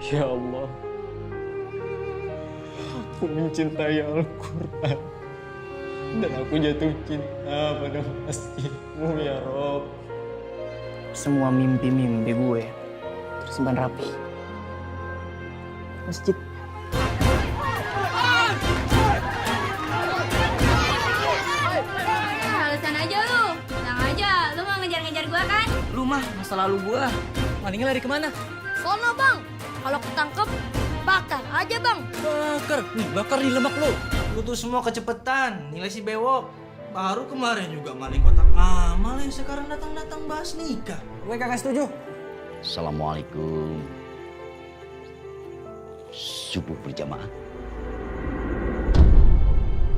Ya Allah, aku mencintai Al-Quran dan aku jatuh cinta pada masjidmu ya Rob. Semua mimpi-mimpi gue tersimpan rapi. Masjid. Alasan aja lu. Tenang aja, lu mau ngejar-ngejar gua kan? Lu mah masa lalu gua. Malingnya lari kemana? Sono bang, kalau ketangkep bakar aja bang. Bakar, nih bakar di lemak lo. Lu tuh semua kecepetan, nilai si bewok. Baru kemarin juga maling kotak amal yang sekarang datang-datang bahas nikah. Gue kagak setuju. Assalamualaikum. Subuh berjamaah.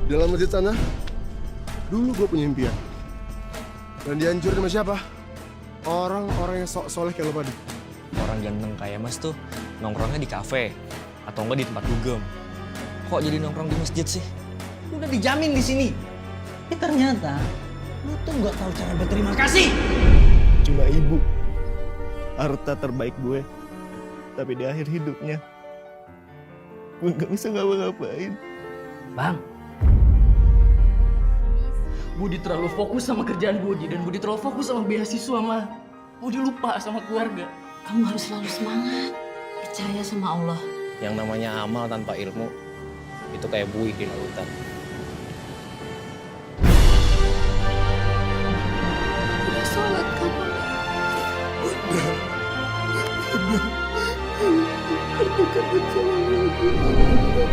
Dalam masjid sana, dulu gue punya impian. Dan dihancurin sama siapa? Orang-orang yang sok soleh kayak lo pada. Orang ganteng kayak Mas tuh nongkrongnya di kafe atau enggak di tempat dugem. Kok jadi nongkrong di masjid sih? Udah dijamin di sini. Tapi ternyata lu tuh nggak tahu cara berterima kasih. Cuma ibu, harta terbaik gue. Tapi di akhir hidupnya, gue gak bisa ngapa-ngapain. Bang, Budi terlalu fokus sama kerjaan Budi dan Budi terlalu fokus sama beasiswa mah. Budi lupa sama keluarga. Kamu harus selalu semangat, percaya sama Allah. Yang namanya amal tanpa ilmu itu kayak buih di lautan. Udah sholat kan? Bukan salah gue.